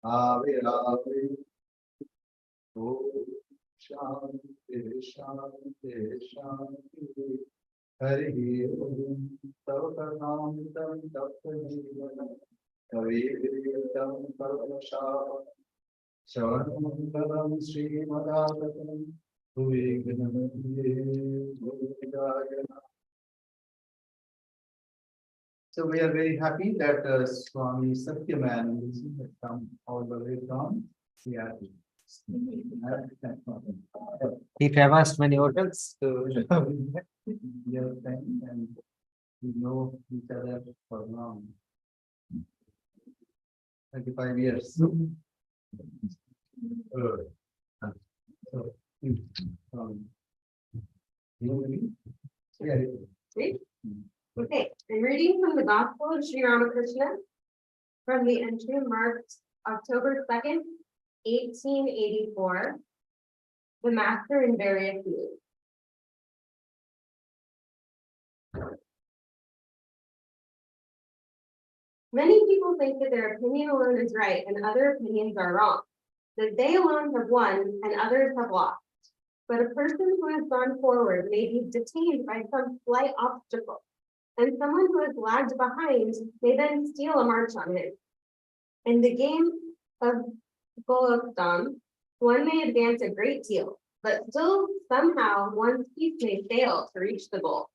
Ave Ave. Om Shanti Shanti Shanti. Hari Om. Tavanam Tapanivanam. Kavirtam Parvasha. Shavanam Sri Madhavatam. So we are very happy that Swami Satyamayananda has come all the way from Seattle. He traversed many hotels to Yes, and we know each other for long. 25 years. So, Okay, I'm reading from the Gospel of Sri Ramakrishna from the entry marked October 2nd, 1884. The Master in Various Moods. Many people think that their opinion alone is right and other opinions are wrong, that they alone have won and others have lost. But a person who has gone forward may be detained by some slight obstacle, and someone who has lagged behind may then steal a march on him. In the game of Golokdam, one may advance a great deal, but still somehow one's piece may fail to reach the goal.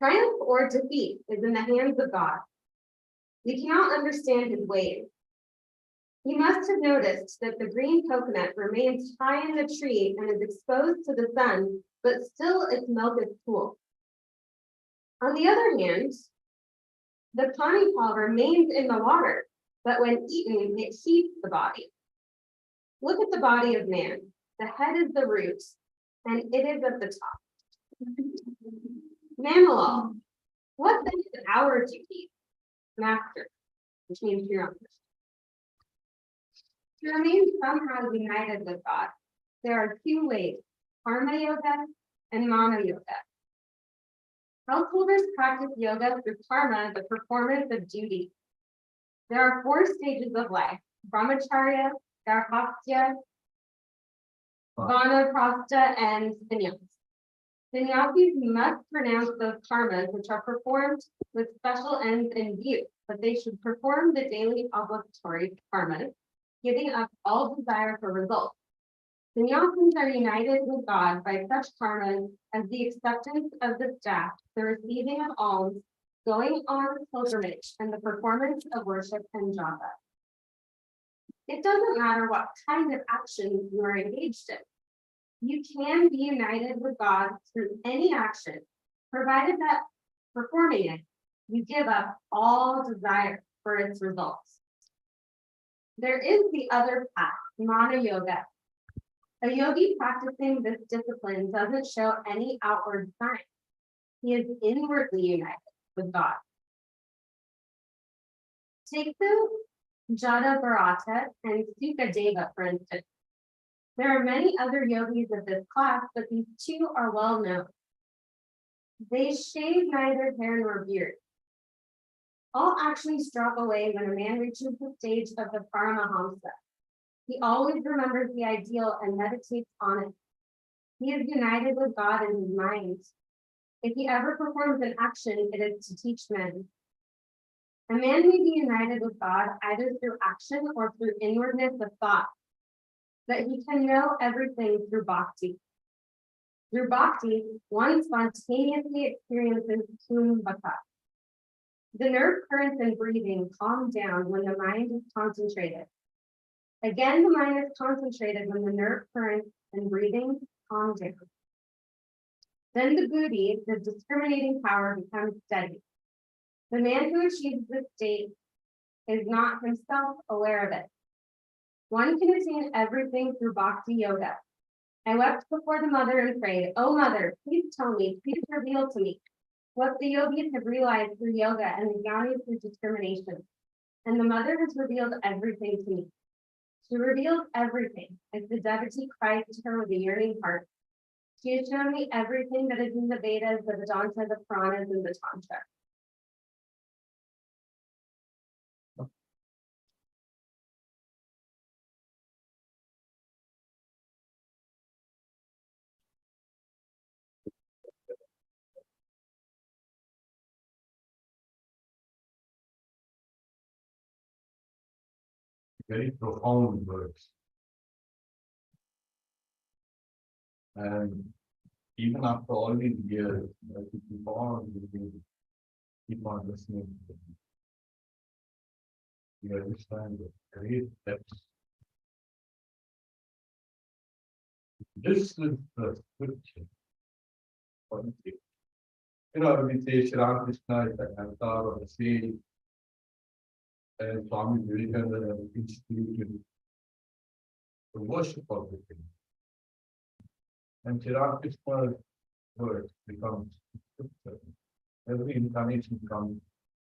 Triumph or defeat is in the hands of God. We cannot understand his ways. You must have noticed that the green coconut remains high in the tree and is exposed to the sun, but still its milk is cool. On the other hand, the tawny paw remains in the water, but when eaten, it heats the body. Look at the body of man. The head is the root, and it is at the top. Mamalal, what then is our duty? Master, which means Sri Ramakrishna. To remain somehow united with God, there are two ways, karma yoga and mana yoga. Householders practice yoga through karma, the performance of duty. There are 4 stages of life: brahmacharya, garhastya, vanaprastha, and sannyas. Sannyasis must pronounce those karmas which are performed with special ends in view, but they should perform the daily obligatory karmas, giving up all desire for results. Sannyasins are united with God by such karmas as the acceptance of the staff, the receiving of alms, going on pilgrimage, and the performance of worship and japa. It doesn't matter what kind of action you are engaged in. You can be united with God through any action, provided that performing it, you give up all desire for its results. There is the other path, mana yoga. A yogi practicing this discipline doesn't show any outward sign. He is inwardly united with God. Take the Jada Bharata and Sukadeva, for instance. There are many other yogis of this class, but these 2 are well known. They shave neither hair nor beard. All actions drop away when a man reaches the stage of the Paramahamsa. He always remembers the ideal and meditates on it. He is united with God in his mind. If he ever performs an action, it is to teach men. A man may be united with God either through action or through inwardness of thought, but he can know everything through bhakti. Through bhakti, one spontaneously experiences kumbhaka. The nerve currents in breathing calm down when the mind is concentrated. Again, the mind is concentrated when the nerve currents and breathing calm down. Then the buddhi, the discriminating power, becomes steady. The man who achieves this state is not himself aware of it. One can attain everything through bhakti yoga. I wept before the mother and prayed, "Oh mother, please tell me, please reveal to me what the yogis have realized through yoga and the jnanis through discrimination." And the mother has revealed everything to me. She reveals everything as the devotee cries to her with a yearning heart. She has shown me everything that is in the Vedas, the Vedanta, the Puranas, and the Tantra. very profound words. And even after all these years, I keep on reading, keep on listening to them. You understand the great depths. This is the scripture. You know, when we say Shri Krishna is the avatar of the sage, and Swami Vivekananda has instituted the worship of the thing. And Shri Krishna's word becomes scripture. Every incarnation comes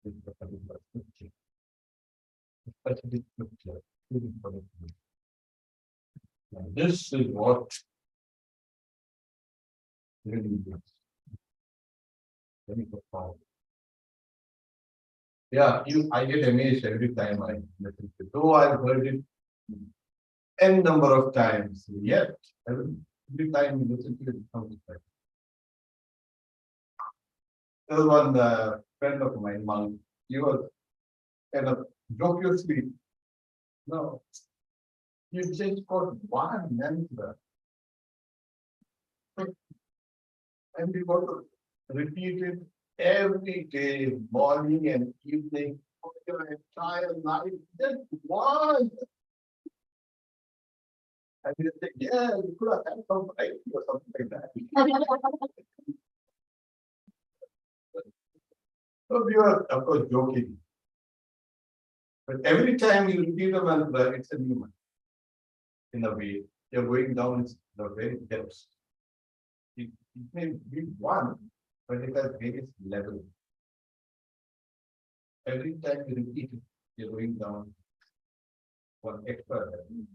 with the particular scripture. Especially scripture, even for the truth. And this is what really is very profound. Yeah, I get amazed every time I listen to it. Though I've heard it n number of times, yet every time you listen to it, it comes back. There was one friend of mine, monk, he was kind of jocosely, no, you just got one mantra. And we got to repeat it every day, morning and evening, for your entire life. Just one. And you say, yeah, you could have had some variety or something like that. So we were, of course, joking. But every time you repeat a mantra, it's a new one. In a way, you're going down the very depths. It may be one, but it has various levels. Every time you repeat it, you're going down one extra level,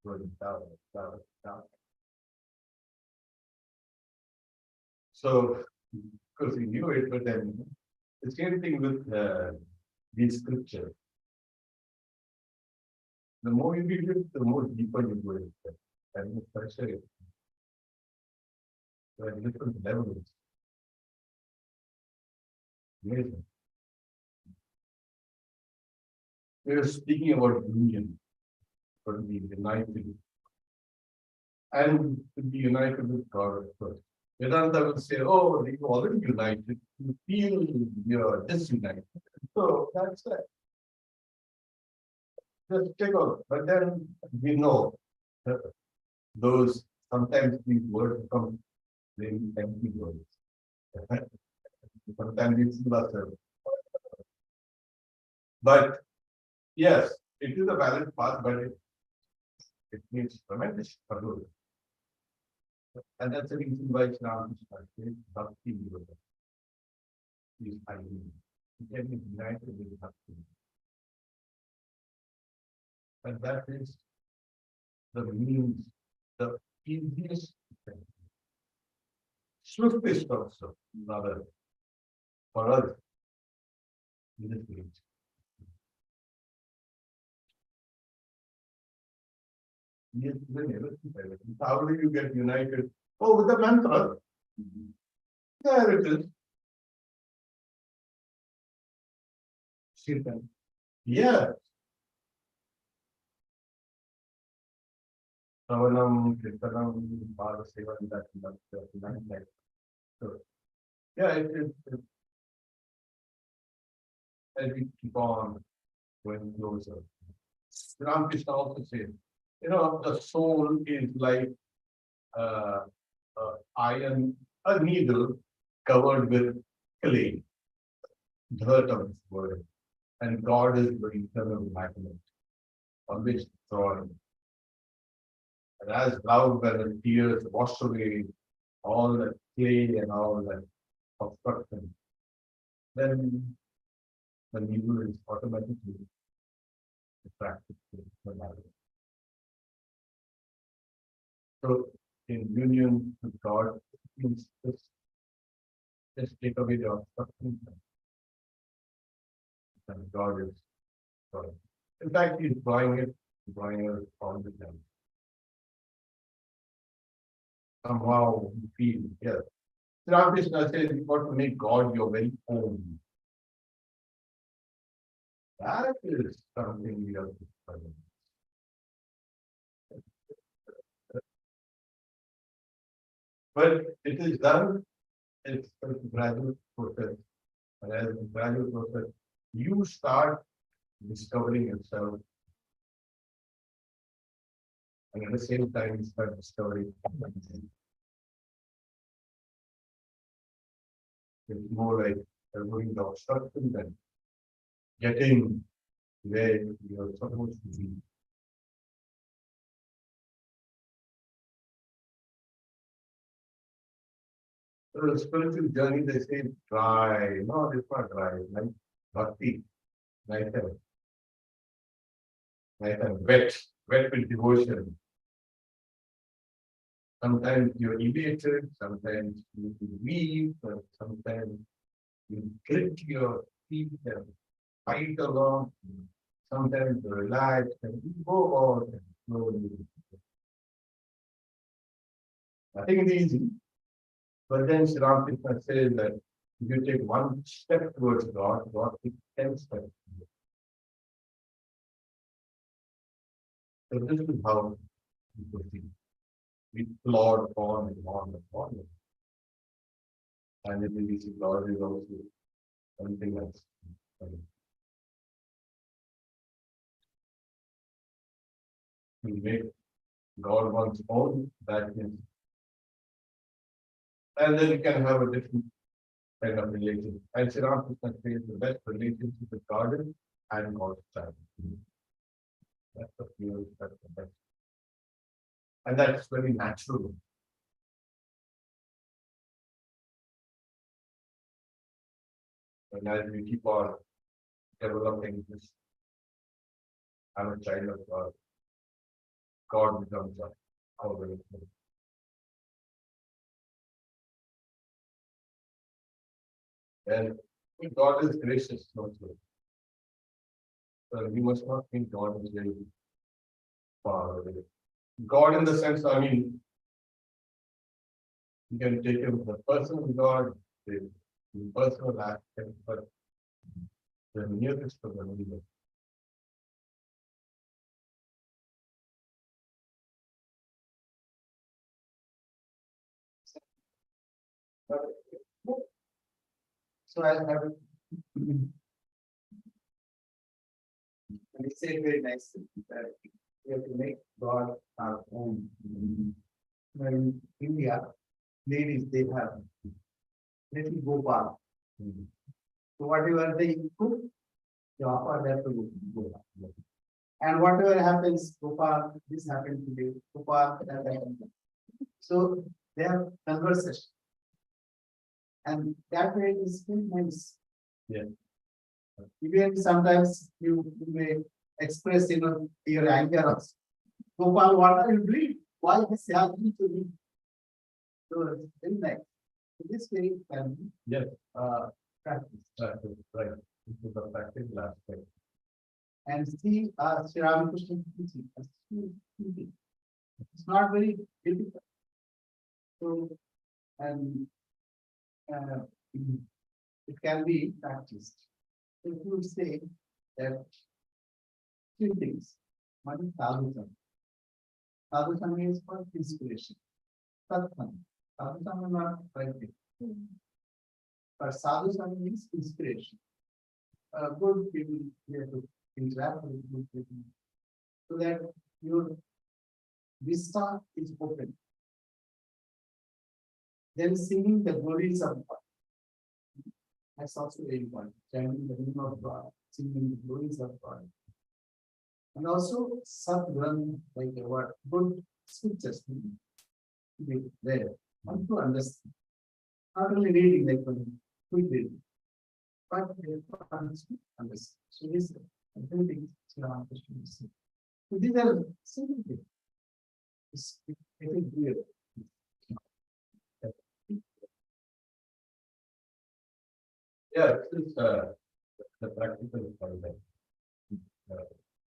going down, down, down. So, of course, we knew it, but then the same thing with these scriptures. The more you read it, the more deeper you go into it, and the pressure it. So at different levels. Amazing. We were speaking about union, for being united, and to be united with God first. Vedanta will say, oh, you're already united, you feel you're disunited. So that's it. Just take over. But then we know that those sometimes these words become very empty words. Sometimes we feel ourselves. But yes, it is a valid path, but it needs tremendous struggle. And that's the reason why Shri Krishna says Bhakti Yoga is ideal. It can be united with Bhakti. And that is the means, the easiest, swiftest also, rather, for us in this age. Yes, then everything. How do you get united? Oh, with the mantra. There it is. Yeah. Savanam, Kirtanam, Bhagasevan, that. So, yeah, it is. As we keep on going closer. Ramakrishna also says, you know, the soul is like iron, a needle covered with clay, dirt of this world, and God is the eternal magnet on which drawing. And as thou when the tears wash away all the clay and all that obstruction, then the needle is automatically attracted to the magnet. So in union with God, means just take away the obstruction. And God is God. In fact, He's drawing it all the time. Somehow you feel, yes. Ramakrishna says you've got to make God your very own. That is something we have to study. But it is done, it's a gradual process. And as a gradual process, you start discovering yourself. And at the same time, you start discovering. It's more like going the obstruction than getting where you're supposed to be. So the spiritual journey, they say dry. No, it's not dry. It's like bhakti, like a wet with devotion. Sometimes you're elated, sometimes you weep, sometimes you grit your teeth and fight along. Sometimes you relax and you go out and slowly. I think it's easy. But then Sri Ramakrishna says that if you take one step towards God, God takes 10 steps. So this is how we proceed. We plod on and on and on. And then we see God is also something else. We make God one's own, that is. And then you can have a different kind of relation. And Sri Ramakrishna says the best relationship is garden and God's child. That's the pure, that's the best. And that's very natural. And as we keep on developing this, I'm a child of God. God becomes our relationship. And God is gracious also. So we must not think God is very far away. God in the sense, I mean, you can take him the personal God, the personal aspect, but the nearest of the believer. So I have. And he said very nicely that we have to make God our own. In India, ladies, they have little Gopal. So whatever they cook, they offer that to Gopal. And whatever happens, Gopal, this happened today, Gopal, that happened. So they have conversation. And that way is very nice. Yeah. Even sometimes you may express, your anger also. Gopal, what are you doing? Why this happening to me? So it's very nice. So this way can be Yes, practice. that is right. This is the practical aspect. And see, Sri Ramakrishna teaching us to think. It's not very difficult. So, and it can be practiced. If you say that three things, one is sadhusam. Sadhusam means for inspiration. Satsang. Sadhusam is not right thing. But sadhusam means inspiration. Good people here to interact with good people, so that your vista is open. Then singing the glories of God. That's also very important. Chanting the name of God, singing the glories of God. And also Sadgranth, like a word, good scriptures to be there. And to understand. Not only reading like one quick reading, but understand. So this everything is so these are simple things. It's getting clear. Yeah, this is the practical part of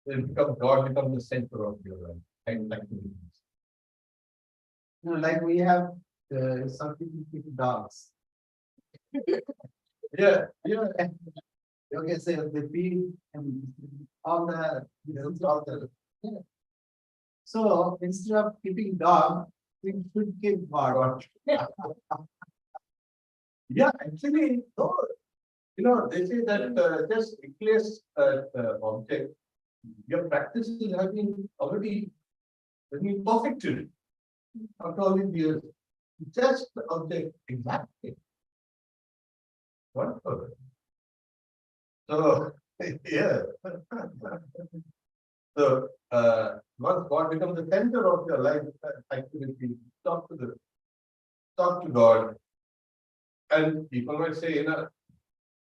it. God becomes the center of your life and activities. Like we have some people keep dogs. Yeah, Okay, so the feed and all the. Yeah. So instead of keeping dog, We should give God. Yeah, actually, no, they say that just replace object. Your practices have been already perfected after all these years. Just the object, exactly. Wonderful. So, yeah. So, once God becomes the center of your life activity, talk to God. And people might say,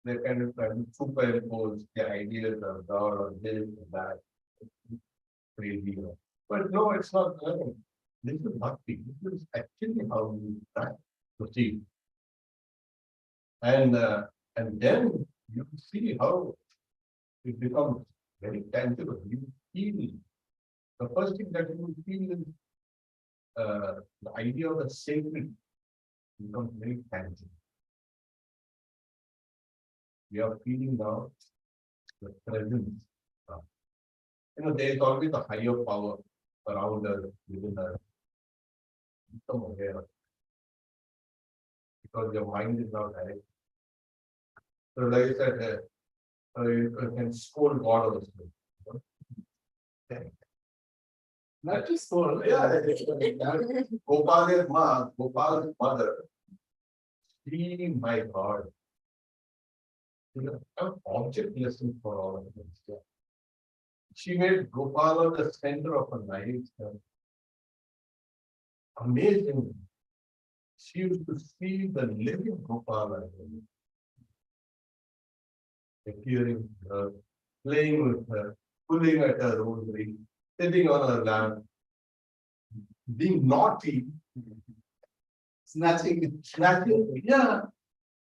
they kind of try to superimpose their ideas of God or this and that. Crazy. But no, it's not. This is bhakti. This is actually how you proceed. And then you see how it becomes very tangible. You feel the first thing that you feel is the idea of the sacred becomes very tangible. We are feeling now the presence. There is always a higher power around us, within us. Become aware of it. Because your mind is now direct. So, like I said, you can scold God also. Not just for, Yeah, Gopal's mother, she, my God, an object lesson for all of us. Yeah. She made Gopala the center of her life. Amazing. She used to see the living Gopala appearing with her, playing with her, pulling at her rosary, sitting on her lap, being naughty, snatching. yeah,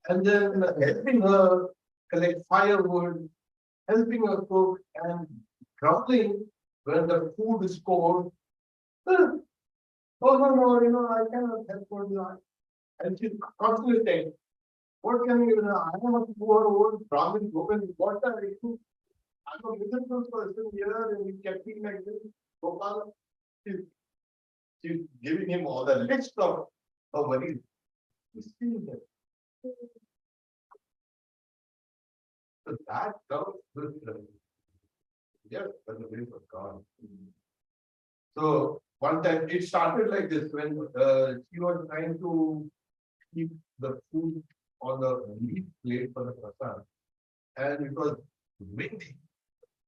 and then helping her collect firewood, helping her cook, and grumbling when the food is cold. "Ah, oh no, I cannot help for that." And she's constantly saying, "What can you do? I am a poor old Brahmin woman. What are you? I'm a miserable person here, and you kept me like this." Gopal, she's giving him all the list of worries. He's still there. So that comes with yes, by the grace of God. So one time it started like this when she was trying to keep the food on the leaf plate for the prasad, and it was windy,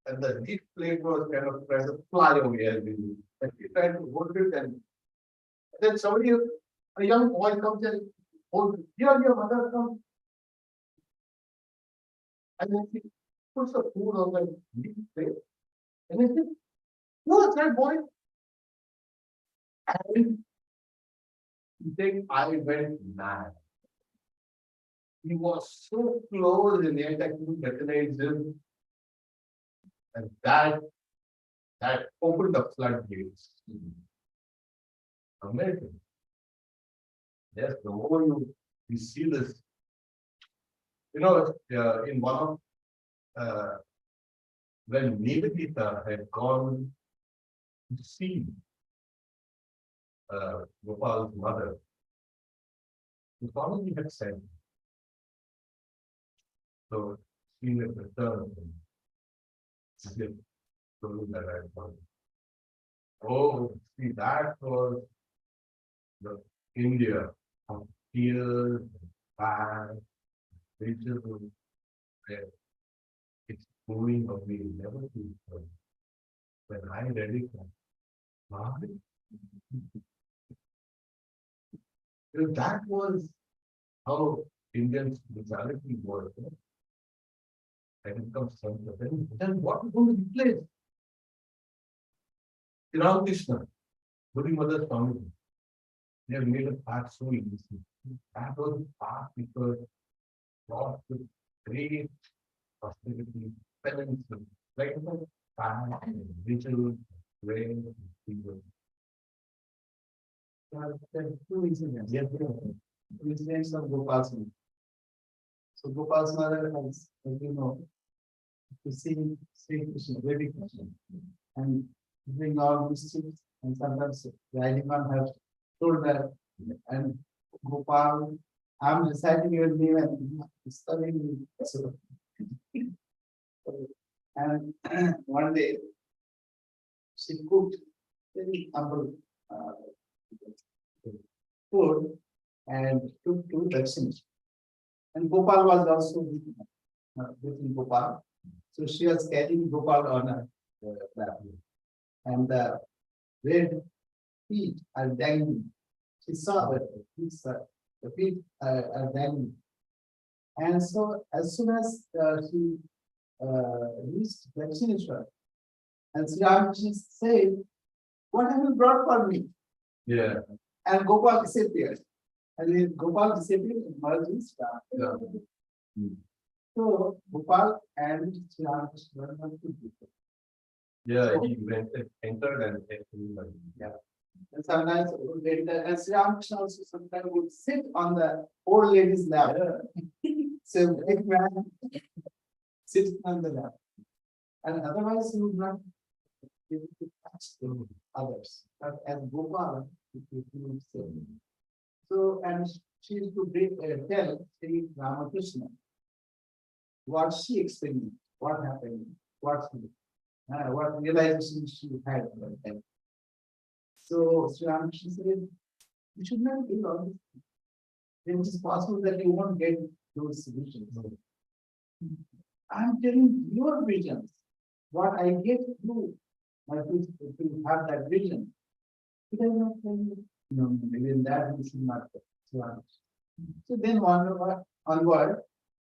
and the leaf plate was kind of trying to fly away as we do. And she tried to hold it, and then somebody, a young boy comes and holds it. Here, your mother comes, and then she puts the food on the leaf plate, and he says, "What's that, boy?" And he said, "I went mad." He was so close, and yet I couldn't recognize him. And that opened the floodgates. Amazing. Yes, the more you see this, in one of when Nivedita had gone to see Gopal's mother, the Swami had said, so she had returned and she had told that I thought, oh, see, that was the India of tears and bad, miserable, where it's going away, never to return. When I read it, wow, that was how Indian spirituality was. And it comes center. Then what is going to replace? Ramakrishna, Guru Mother Swami. They have made a path so easy. That was the path because God with great austerity, penance, like fast and vigil, prayer, people. There are two incidents. Yes, two incidents of Gopal's mother. So Gopal's mother has, as you know, to see Sri Krishna, baby Krishna, and doing all mischiefs and sometimes riding on her told her, and Gopal, I'm reciting your name and studying me. So, and one day she cooked very humble food and took to Dakshin. And Gopal was also with Gopal. So she was carrying Gopal on her lap. And the red feet are dangling. She saw that the feet are dangling. And so as soon as she reached Dakshineshwar, and Sri Ramakrishna said, "What have you brought for me?" Yeah. And Gopal disappeared. And then Gopal disappeared and merged in Sri Ramakrishna. Hmm. So Gopal and Sri Ramakrishna were two people. Yeah, he went entered and entered. Yeah. And sometimes old lady, and Sri Ramakrishna also sometimes would sit on the old lady's lap. So big man sits on the lap. And otherwise he would not be able to touch the others. But as Gopal, he would say. So, and she used to tell Sri Ramakrishna what she experienced, what happened, what realization she had at that time. So Sri Ramakrishna said, you should not do all this. Then it is possible that you won't get those visions. I'm telling your visions, what I get through, to have that vision. It is not telling you, no, even that you should not get. Sri Ramakrishna. So then onward,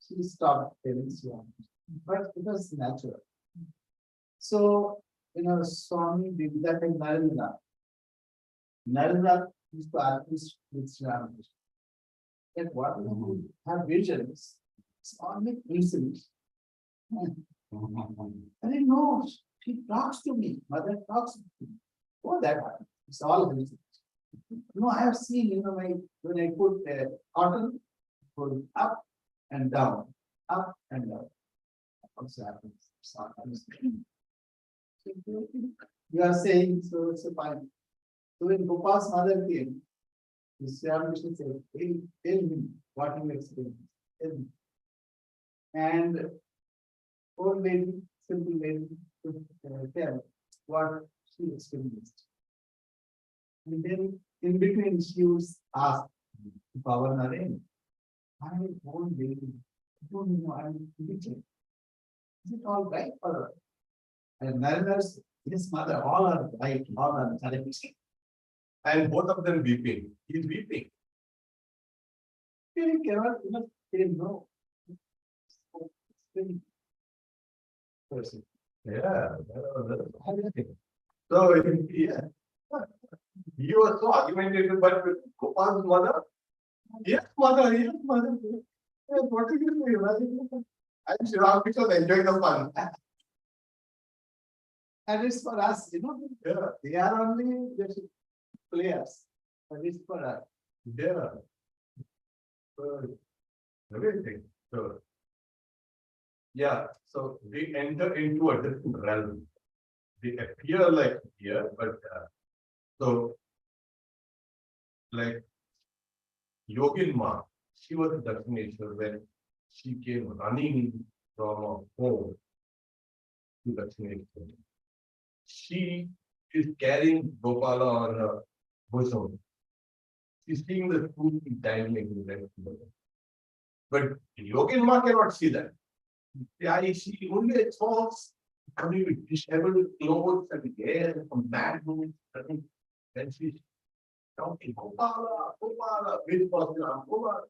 she stopped telling Sri Ramakrishna. But it was natural. So, Swami did that in Narendra. Narendra used to argue with Sri Ramakrishna. That what you have visions, it's only coincidence. I didn't know. She talks to me. Mother talks to me. Oh, that happens. It's all coincidence. No, I have seen, when I put cotton, pull up and down, up and down. Also happens. Sometimes. You are saying, so it's a fine. So when Gopal's mother came, Sri Ramakrishna said, hey, tell me what you experienced. Tell me. And old lady, simple lady, could tell what she experienced. And then in between she was asked, Baba Naren, I am old lady. I don't know, I'm teaching. Is it all right for her? And Narendra said, yes, mother, all are right, all are correct. And both of them weeping. He's weeping. You cannot say no. Person. Yeah. So, yeah. He was so argumentative, but with Gopal's mother, yes, mother. Yes, what are you doing? I'm Sri Ramakrishna was enjoying the fun. And it's for us, Yeah. they are only the players, but it's for us. Yeah. So, everything. So, yeah. So they enter into a different realm. They appear like here, but so like Yogin Ma, she was a Dakshineshwar when she came running from a home to Dakshineshwar. She is carrying Gopala on her bosom. She's seeing the food dangling in the left. But Yogin Ma cannot see that. Yeah, she only exalts coming with disheveled clothes and hair from bad mood. Then she's shouting, Gopala, Gopala, with Gopala.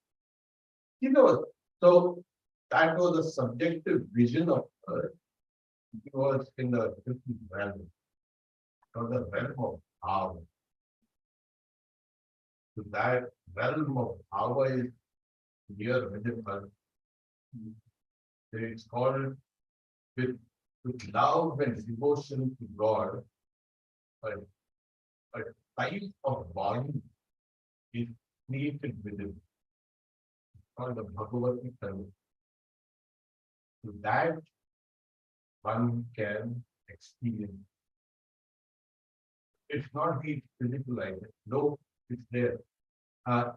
So that was a subjective vision of her. It was in the different realm. It was the realm of power. So that realm of power is here within her. It's called with love and devotion to God, a type of body is created within. It's called the Bhagavati Tattva. So that one can experience. It's not the physical life. No, It's there. Uh,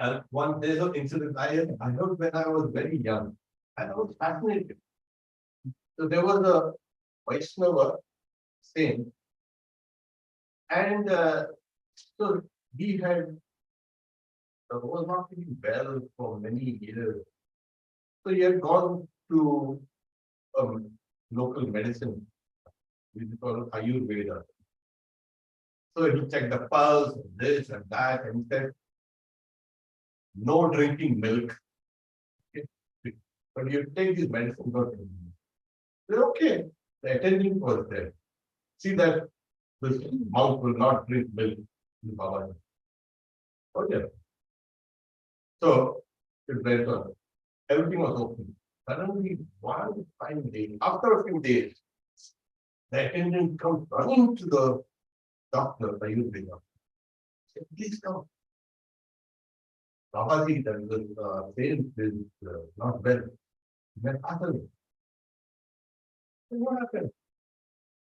and one there's an incident I heard when I was very young, and I was fascinated. So there was a Vaishnava saint, and so he had was not feeling well for many years. So he had gone to local medicine, which is called Ayurveda. So he checked the pulse, this and that, and he said, no drinking milk. Okay. But you take this medicine, not drinking milk. They're okay. The attendant was there. See that this monk will not drink milk in Baba. Okay. So it went on. Everything was open. Suddenly, one fine day, after a few days, the attendant comes running to the doctor, the Ayurveda. Said, please come. Babaji, that was pain is not well. He went after me. What happened?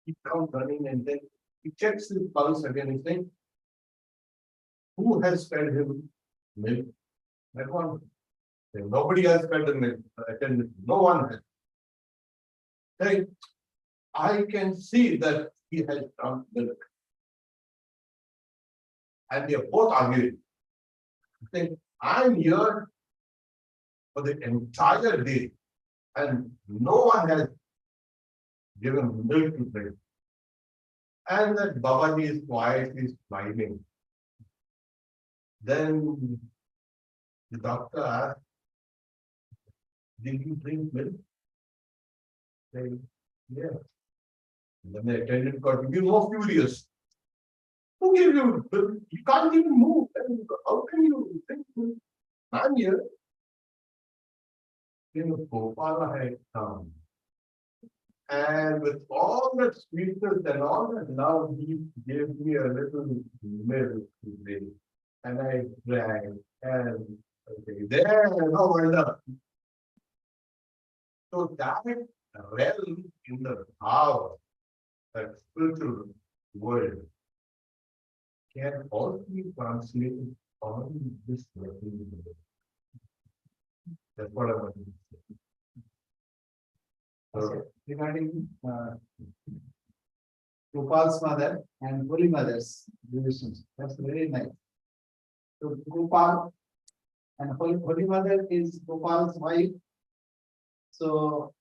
He comes running and then he checks his pulse again and saying, who has fed him milk? That one. Then nobody has fed the milk. Attendant. No one has. Hey, I can see that he has drunk milk. And they are both arguing. Saying, I'm here for the entire day and no one has given milk to drink. And that Babaji is quietly smiling. Then the doctor asked, did you drink milk? Saying, yeah. And then the attendant got even more furious. Who gave you milk? You can't even move. How can you drink milk? I'm here. Gopala had come. And with all that sweetness and all that love, he gave me a little milk to drink. And I drank. And okay, there, no wonder. So that realm in the power, that spiritual world, can also be translated on this level. That's what I want to say. So, regarding Gopal's mother and Holy Mother's relationship, that's very nice. So Gopal and Holy Mother is Gopal's wife. So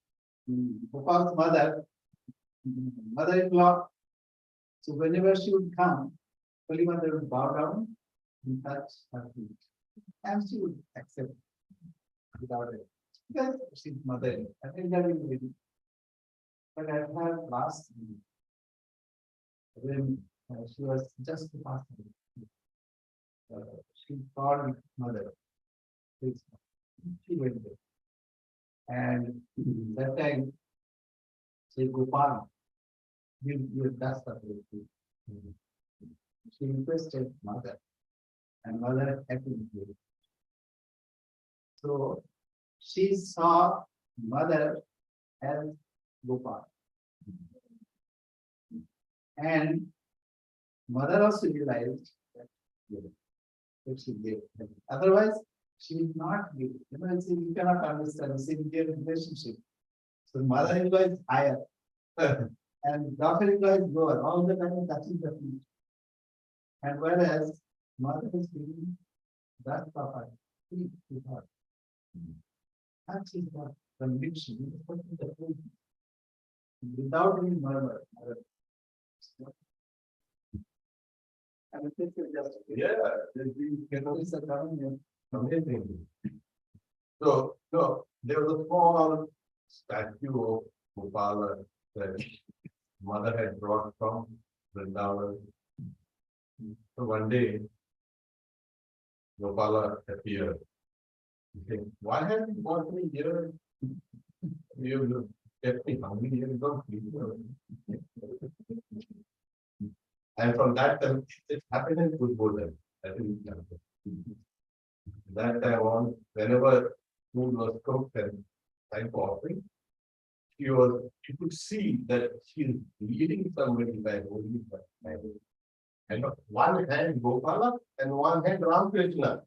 Gopal's mother-in-law. So whenever she would come, Holy Mother would bow down and touch her feet, and she would accept without it. Because she's mother, I think that is really. But I had last when she was just passed away. She called mother. She went there. And that time, say Gopal, you dust up with you. She requested mother, and mother happy with it. So she saw mother as Gopal. And mother also realized that she gave. Otherwise, she would not give. You cannot understand the same relationship. So mother-in-law is higher. And daughter-in-law is lower. All the time touching the feet. And whereas mother is giving that papa feet to her. That is the conviction. Without any murmur. And it is just It's amazing. So there was a small statue of Gopala that mother had brought from Vrindavan. So one day, Gopala appeared. He said, why have you brought me here? You kept me hungry here, you don't feed me. And from that time, it happened in Buddhism. That time on, whenever food was cooked and time for offering, you could see that she is leading somebody by holding her hand. And one hand Gopala and one hand Ramakrishna.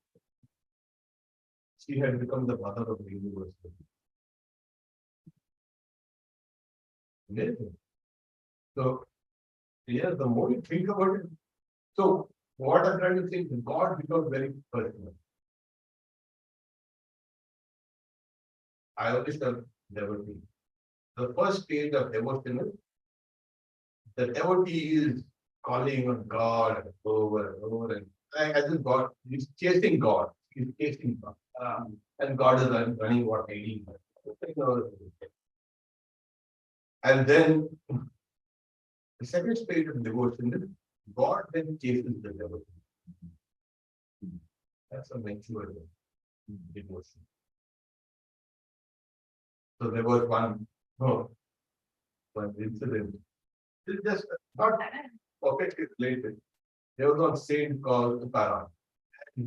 She had become the mother of the universe. Amazing. So, yeah, the more you think about it, so what I'm trying to say is God becomes very personal. I always tell devotee. The first stage of devotion is the devotee is calling on God over and over and as if God, he's chasing God. He's chasing God. And God is running what I need. And then the second stage of devotion is God then chases the devotee. That's a mature devotion. So there was one incident. It's just not perfectly related. There was one saint called Tukaram.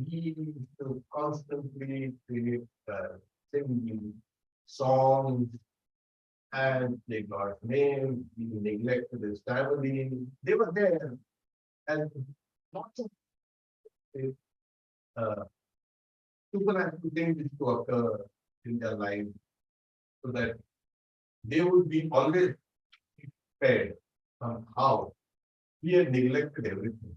He used to constantly create singing songs and they got named. He neglected his family. They were there, and lots of supernatural things used to occur in their life, so that they would be always fed somehow. He had neglected everything.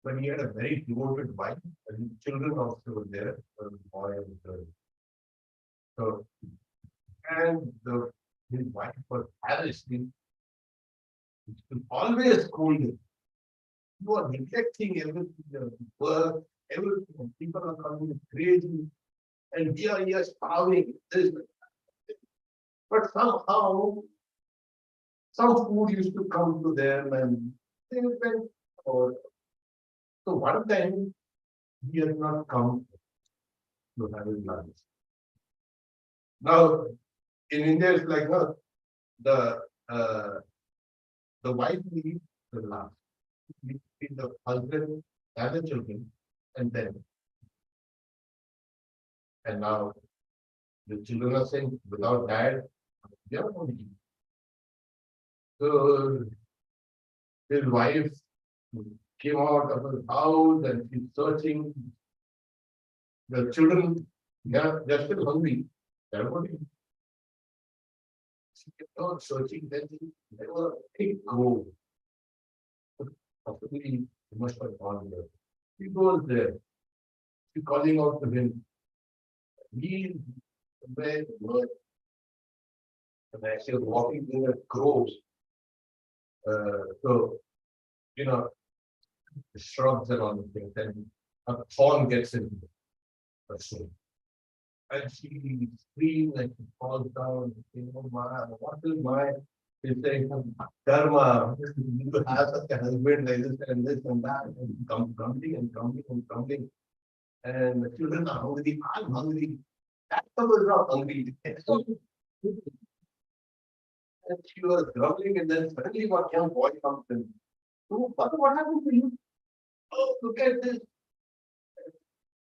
But he had a very devoted wife, and children also were there, a boy and a girl. So, and his wife was harassed. He always scold him. You are neglecting everything, your work, everything. People are coming crazy, and we are here starving. But somehow, some food used to come to them, and they went for. So one time, he had not come to have his lunch. Now, in India, it's like the wife leaves the last. The husband and the children, and then. And now the children are saying, without dad, they are not eating. So his wife came out of her house and she's searching. The children, they're still hungry. They're not eating. She kept on searching, then they were a big grove. Possibly he must have gone there. He goes there. She's calling out to him. He very good. And as she was walking in the groves, so the shrubs and all the things, and a thorn gets in her soul. And she screams and she falls down, what is my she's saying dharma, you have such a husband like this and this and that, and grumbling and grumbling and grumbling. And the children are hungry, I'm hungry. That was not hungry. And she was grumbling, and then suddenly one young boy comes in. Oh, Father, what happened to you? Oh, look at this.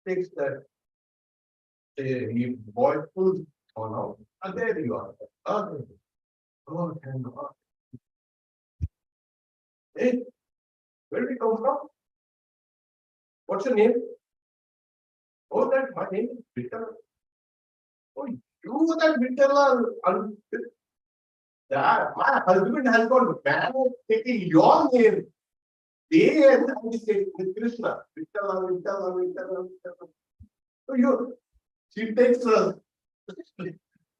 Takes that. He boy pulls on out, and there you are. Oh, thank God. Hey, where did you come from? What's your name? Oh, that my name is Peter. Oh, you that Peter. That my husband has got married taking your name. They and say Krishna. Vitala. So she takes a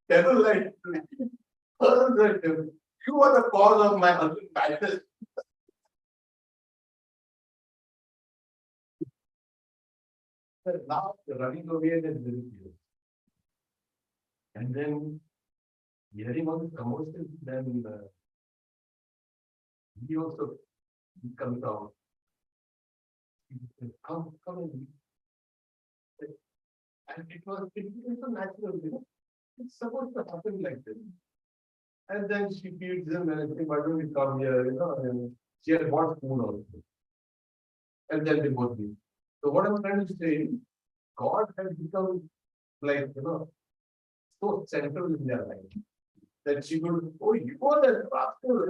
devil like you are the cause of my husband's badness. Now running away and disappears. And then hearing all the commotion, then he also comes out. He says, come and eat. And it's so natural, It's supposed to happen like this. And then she feeds him and everything, why don't you come here, and she had bought food also. And then they both leave. So what I'm trying to say, God has become like, so central in their life that she would, oh, you are that rascal,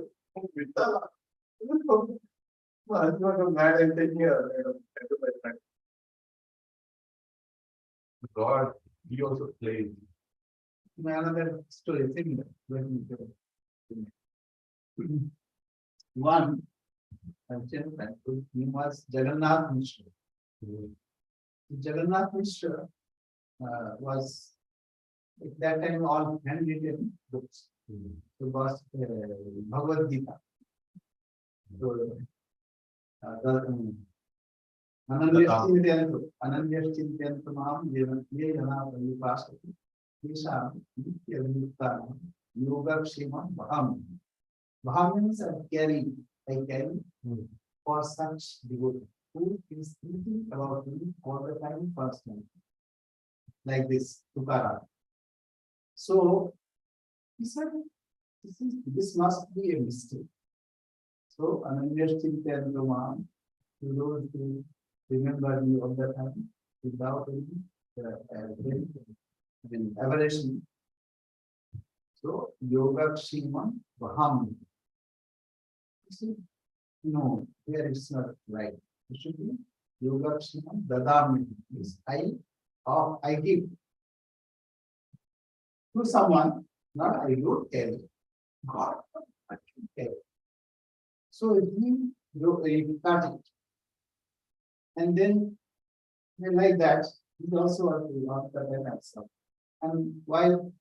Vitala. that's what I'm mad at here. God, he also plays. Another story, similar. One, he was Jagannath Mishra. Jagannath Mishra was at that time all handwritten books. It was Bhagavad Gita. So, Ananyashchintantu Mam Ye Jana Pallipasati Tesham Nityavimuktanam Yogakshemam Vaham. Vaham means I carry for such devotee who is thinking about me all the time personally. Like this, Tukara. So he said, this must be a mistake. So Ananyashchintantu Mam, to those who remember me all the time without any aberration. So Yoga Kshemam Vaham. No, here it's not right. It should be Yoga Kshemam Dadami. Means I give to someone, not I don't carry. God, I can carry. So he cut it. And then like that, he also want that answer. And while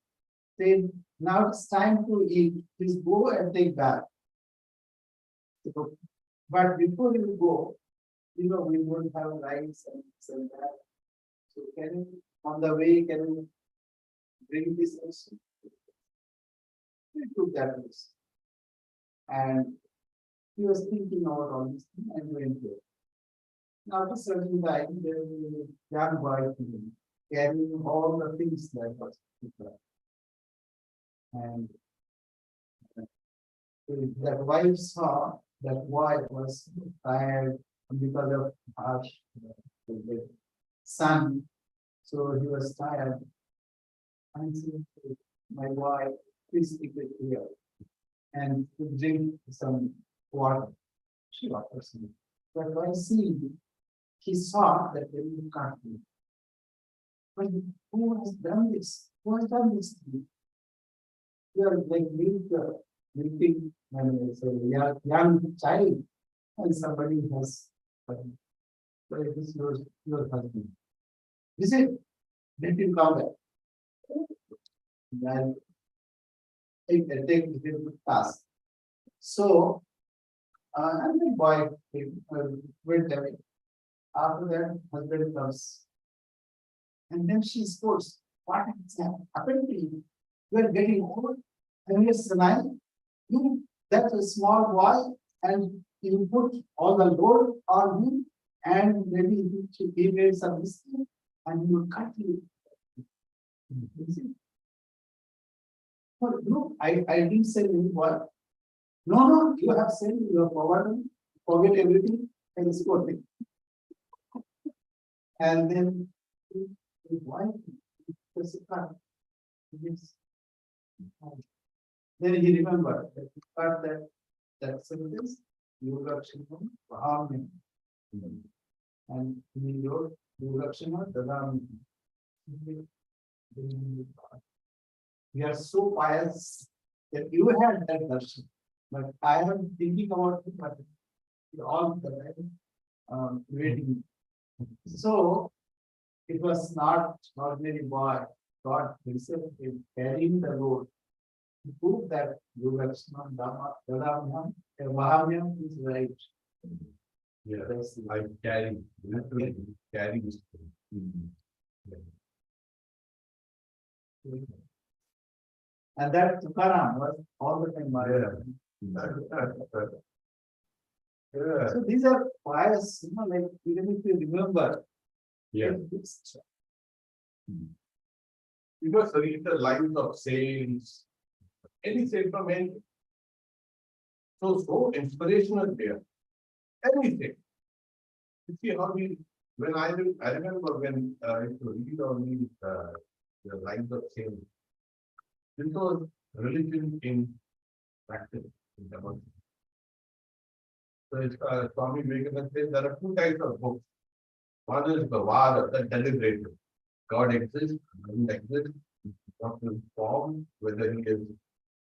saying now it's time to eat, please go and take bath. So, but before you go, we won't have rice and this and that. So can you, on the way, can you bring this also? He took that list. And he was thinking about all this thing and went there. Now, after a certain time, there was a young boy carrying all the things that was prepared. And that wife saw that boy was tired because of harsh sun. So he was tired. And he said, my wife, please keep it here. And to drink some water. She offers me. But while seeing, he saw that they can't do. But who has done this? Who has done this? You are like meeting when it's a young child, and somebody has. But this is your husband. Is it? Let him come back. Then take the task. So, and the boy went away. After that, husband comes. And then she sports. What has happened to you? You are getting old, and you're senile. You, that's a small boy, and you put all the load on him, and maybe he made some mistake, and you cut him. No, I didn't say what. No, you have said you have forget everything, and sport it. And then why? Yes. Then he remembered that sentence, Yogakshemam Vahami. And he wrote Yogakshema Dadami. We are so pious that you had that darshan. But I am thinking about it, but all the time waiting. So it was not ordinary boy. God himself is carrying the load to prove that Yogakshemam Dadamyam Vahamyam is right. Yeah, I carry, literally carry this thing. And that Tukaram was all the time. Yeah. So these are pious, like even if you remember. Yeah. Because read the lives of saints, any saint from any. So inspirational there. Anything. You see how when I remember when I used to read or read the lives of saints. This was religion in practice in democracy. So it's, Swami Vivekananda says there are two types of books. One is the Vada, the deliberative. God exists, doesn't exist, what is form, whether he is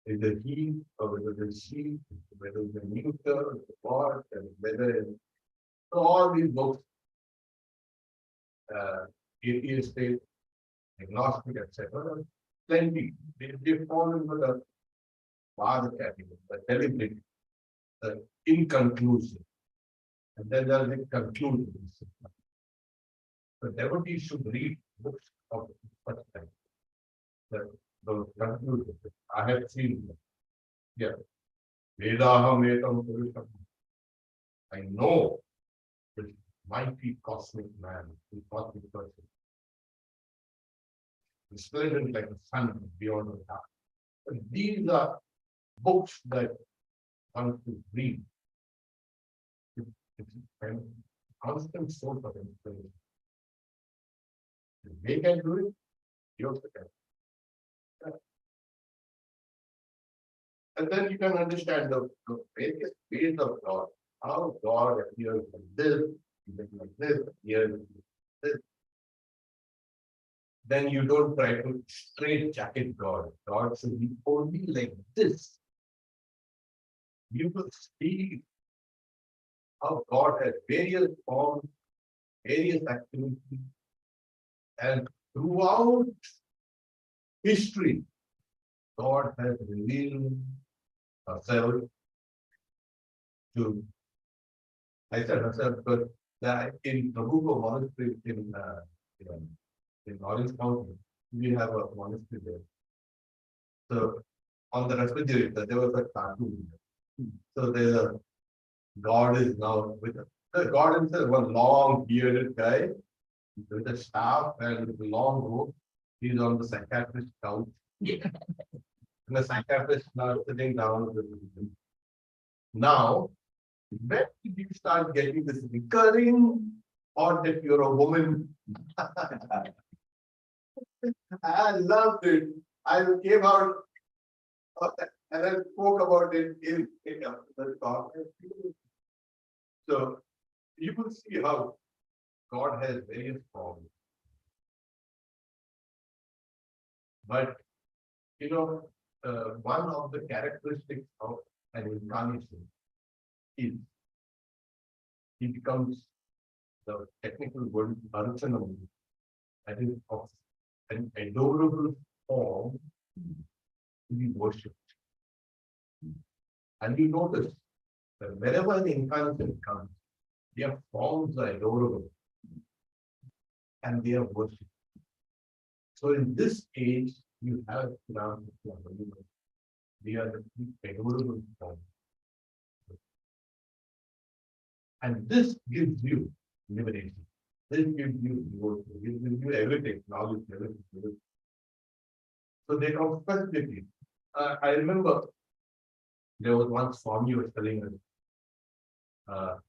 either he or whether it's she, whether it's a neuter, God, and whether it's, so all these books, atheistic, agnostic, etc. Plenty. They fall into the Vada category, the deliberate, the inconclusive. And then there are the conclusions. The devotee should read books of such type. The conclusions. I have seen them. Yeah. Vedaham etam purusham. I know this mighty cosmic man, this cosmic person. Resplendent like the sun beyond the dark. But these are books that one should read. It's a kind of constant source of inspiration. If they can do it, you also can. And then you can understand the various ways of God, how God appears like this, like this, here, like this. Then you don't try to straight jacket God. God should be only like this. You will see how God has various forms, various activities, and throughout history, God has revealed herself to, I said herself, but in Prabhupada monastery in Orange County, we have a monastery there. So on the refrigerator, there was a cartoon. So there's a God is now with the God himself, one long bearded guy with a staff and with a long robe. He's on the psychiatrist couch. And the psychiatrist now sitting down with him. Now, when did you start getting this recurring or that you're a woman? I loved it. I came out and I spoke about it in the talk. So you will see how God has various forms. But you know, one of the characteristics of an incarnation is he becomes the technical word archanam, that is of an adorable form to be worshipped. And you notice that wherever an incarnation comes, their forms are adorable and they are worshipped. So in this age, you have Ram, they are the adorable form. And this gives you liberation. This gives you devotion, this gives you everything, knowledge, everything. So they come specifically. I remember there was one Swami was telling us,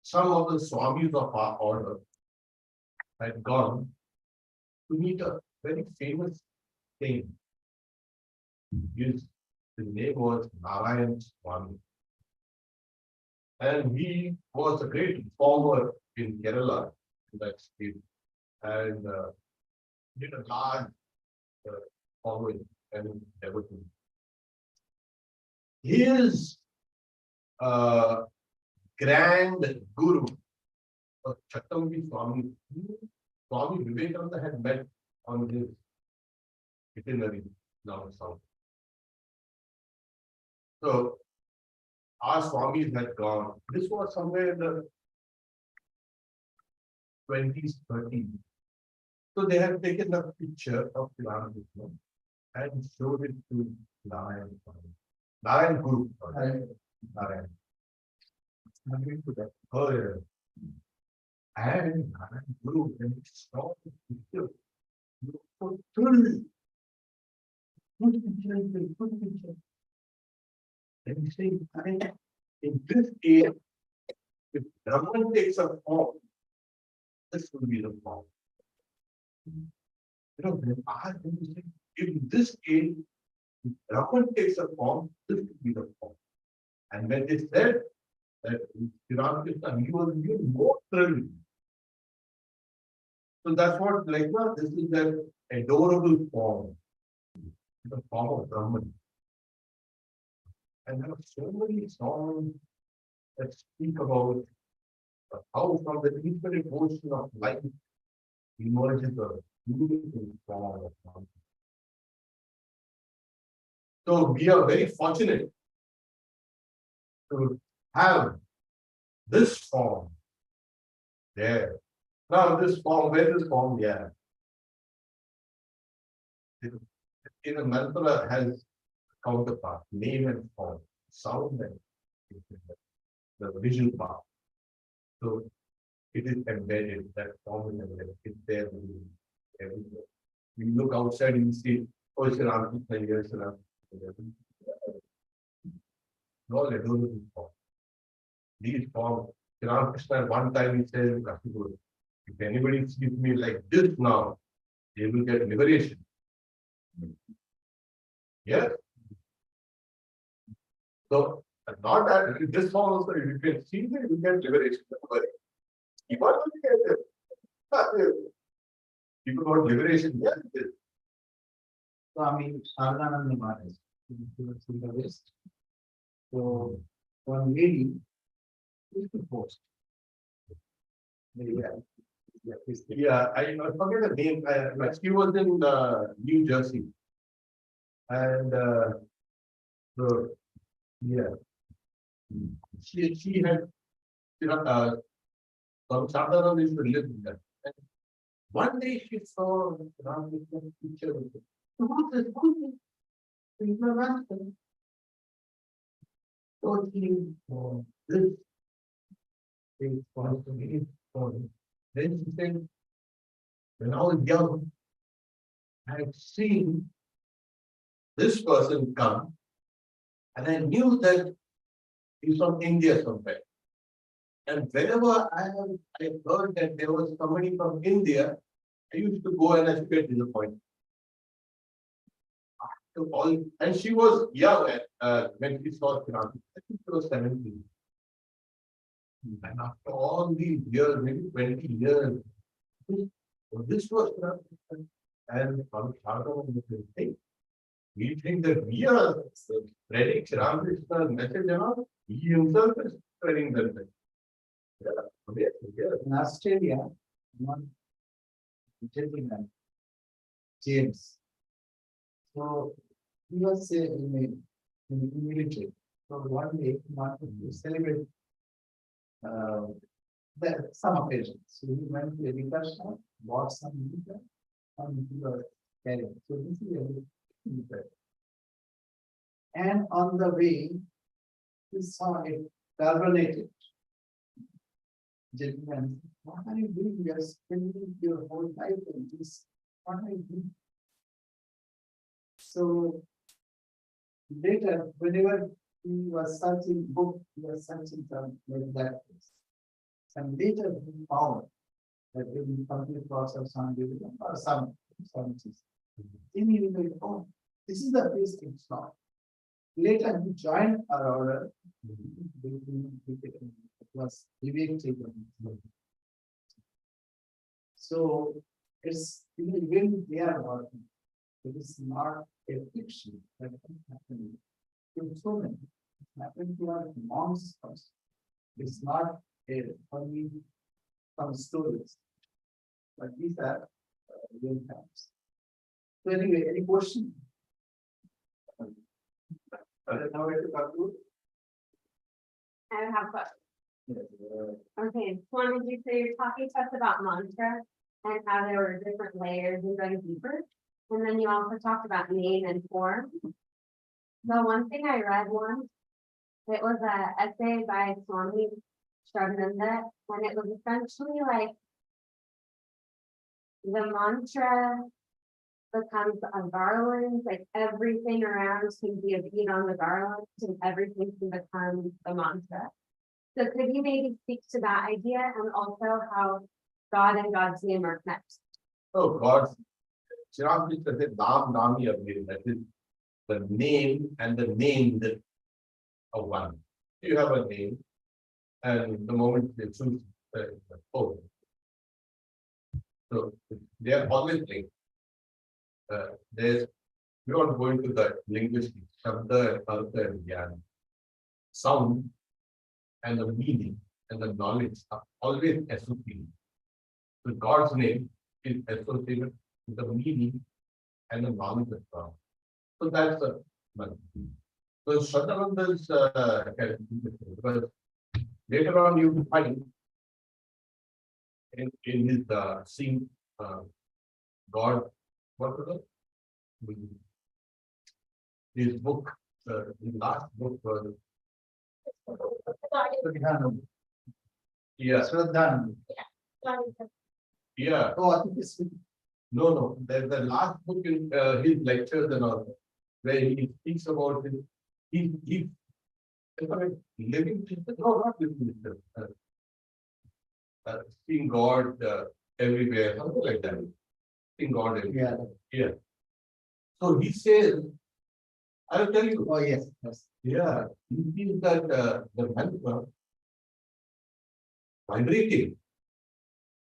some of the Swamis of our order had gone to meet a very famous saint. His name was Narayan Swami. And he was a great reformer in Kerala, in that state, and did a large following and devotion. His grand guru was Satyamayananda Swami. Swami Vivekananda had met on his itinerary down south. So our Swamis had gone. This was somewhere in the 20s, 30s. So they had taken a picture of Ramakrishna and showed it to Narayan Swami. Narayan Guru. Narayan. Oh, yeah. And Narayan Guru, when he saw the picture, he was so thrilled. Good picture, good picture. And he said, in this age, if Brahman takes a form, this will be the form. You know, when I say, in this age, if Brahman takes a form, this will be the form. And when they said that Sri Ramakrishna, he was even more thrilled. So that's what, like, this is that adorable form, the form of Brahman. And there are so many songs that speak about how from the infinite ocean of life emerges a beautiful form of Brahman. So we are very fortunate to have this form there. Now this form, where this form, yeah. In a mantra has counterpart, name and form, sound and the visual part. So it is embedded, that form is embedded, it's there everywhere. We look outside and see, oh, it's an architect, yes, an architect. No, they don't do form. These forms, Krishna at one time he says, if anybody sees me like this now, they will get liberation. Yes. So, not that this form also, if you can see that you get liberation. You want to get it. People want liberation, yes, it is. Swami Satyamayananda Maharaj, he was in the West. So one lady used to post. Yeah, I forget the name, but she was in New Jersey. And so, yeah, she had, some Satyamayananda used to live in that. And one day she saw Ramakrishna's picture with it. So what is this? So this is for me. Then she said, when I was young, I had seen this person come, and I knew that he's from India somewhere. And whenever I heard that there was somebody from India, I used to go and I used to get disappointed. And she was young when she saw Krishna. I think she was 17. And after all these years, maybe 20 years, this was Krishna. And from Satyamayananda, we think that we are spreading Krishna's message, he himself is spreading that message. Yeah. In Australia, one gentleman, James. So he was in the military. So one day he wanted to celebrate some occasion. So he went to a liquor shop, bought some liquor, and he was carrying. So this is a liquor. And on the way, he saw a carbonated gentleman. What are you doing? You are spending your whole life in this. What are you doing? So later, whenever he was searching book, he was searching some like that. And later he found that in complete process on or some then he will oh, this is the place it's not. Later he joined our order. It was Vivek Chaitanya. So it's when they are working. It is not a fiction that can happen to so many. It happened to our monks first. It's not a only some stories, but these are real facts. So anyway, any question? Now we have to conclude. I have a question. Yes, Okay, Swami, did you say you're talking to us about mantra and how there were different layers and going deeper? And then you also talked about name and form. The one thing I read once, it was an essay by Swami Satyamayananda, and it was essentially like the mantra becomes a garland, like everything around can be a bead on the garland, and everything can become the mantra. So could you maybe speak to that idea and also how God and God's name are connected? Oh, God. Sri Ramakrishna said, Nam Nami Abhi. That is the name and the named of one. You have a name and the moment they choose oh, so they are always linked. There's we are not going to the linguistic shabda and artha and jnana. Sound and the meaning and the knowledge are always associated. So God's name is associated with the meaning and the knowledge of God. So that's the one. So Satyamayananda's because later on you will find in his seeing God, what was it? His book, his last book was Shraddhananda. yeah, Shraddhananda. yeah. Oh, I think it's No. There's the last book in his lectures and all, where he speaks about his he living Jesus, no, not living Jesus, seeing God everywhere, something like that. Seeing God everywhere. yeah. So he says, I'll tell you. Oh, yes, yes. Yeah, he feels that the mantra vibrating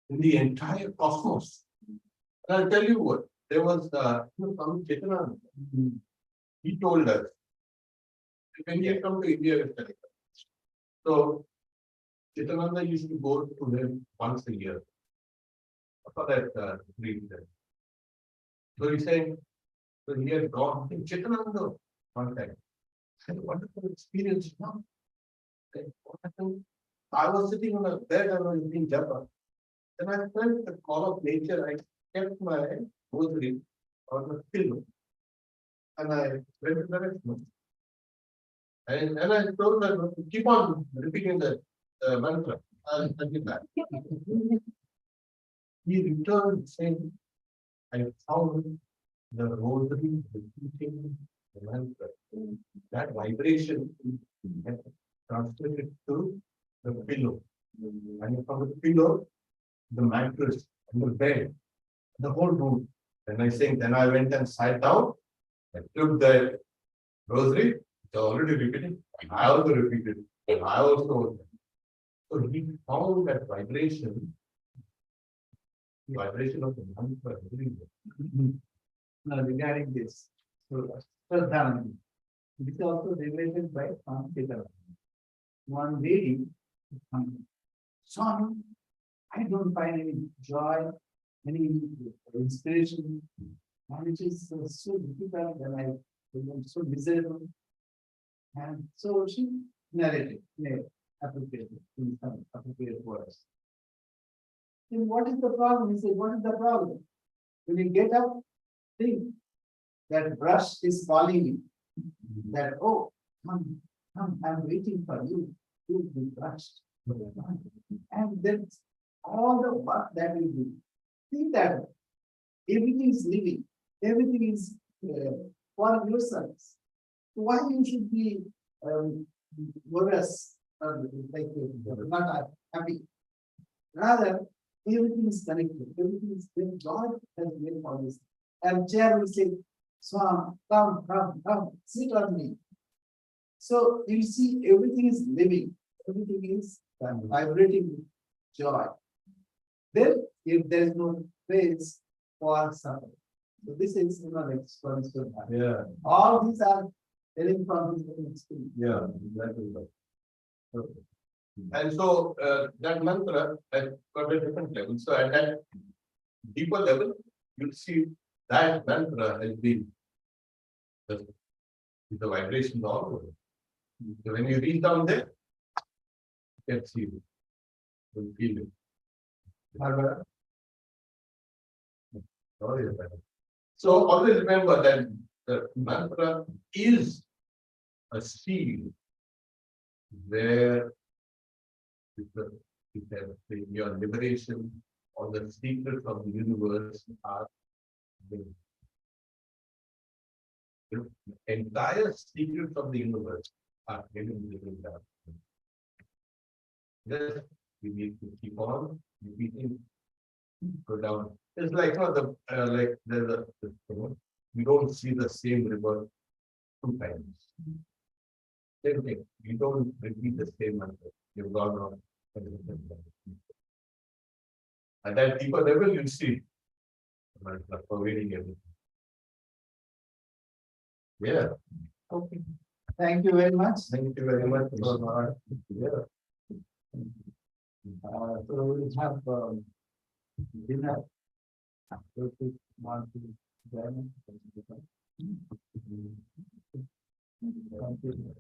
in the entire cosmos. And I'll tell you what, there was Swami Chaitanya. He told us when he had come to India with Calcutta. So Chitananda used to go to him once a year for that retreat. So he said, so he had gone to Chitananda one time. Had a wonderful experience. Now, what happened? I was sitting on a bed, I was doing japa. Then I felt the call of nature. I kept my rosary on the pillow and I went to the restroom. And I told her to keep on repeating the mantra. I'll get back. He returned saying, I found the rosary repeating the mantra. That vibration had transmitted to the pillow. And from the pillow, the mattress, and the bed, the whole room. And I think then I went and sat down and took the rosary. It's already repeated. And I also repeated. And I also. So he found that vibration, the vibration of the mantra everywhere. Now, regarding this, so Shraddhananda, it is also related by Swami Chaitanya. One lady, Swami, I don't find any joy, any inspiration, and it is so difficult and I am so miserable. And so she narrated, appropriate, in some appropriate words. Then what is the problem? He said, what is the problem? When you get up, think that brush is calling you. That, oh, come, I'm waiting for you to be brushed. And then all the work that you do, think that everything is living, everything is for yourselves. Why you should be worse, like not happy? Rather, everything is connected, everything is when God has made all this. And chair will say, Swam, come, sit on me. So you see, everything is living, everything is vibrating with joy. Then, if there is no place for suffering, so this is like Swami. Yeah, All these are telling from his own experience. yeah, exactly. Okay. And so that mantra has got a different level. So at that deeper level, you'll see that mantra has been the vibrations all over. So when you reach down there, you can see it. You'll feel it. Barbara? Oh, yeah. So always remember that the mantra is a seed where your liberation or the secrets of the universe are there. The entire secrets of the universe are hidden within that. Yes, we need to keep on repeating, go down. It's like like there's we don't see the same river two times. Same thing, you don't repeat the same method, you've gone on. At that deeper level, you see. Like pervading everything. Yeah, Okay. Thank you very much. thank you very much. Yeah. So we'll have dinner. After we want to join us. Thank you.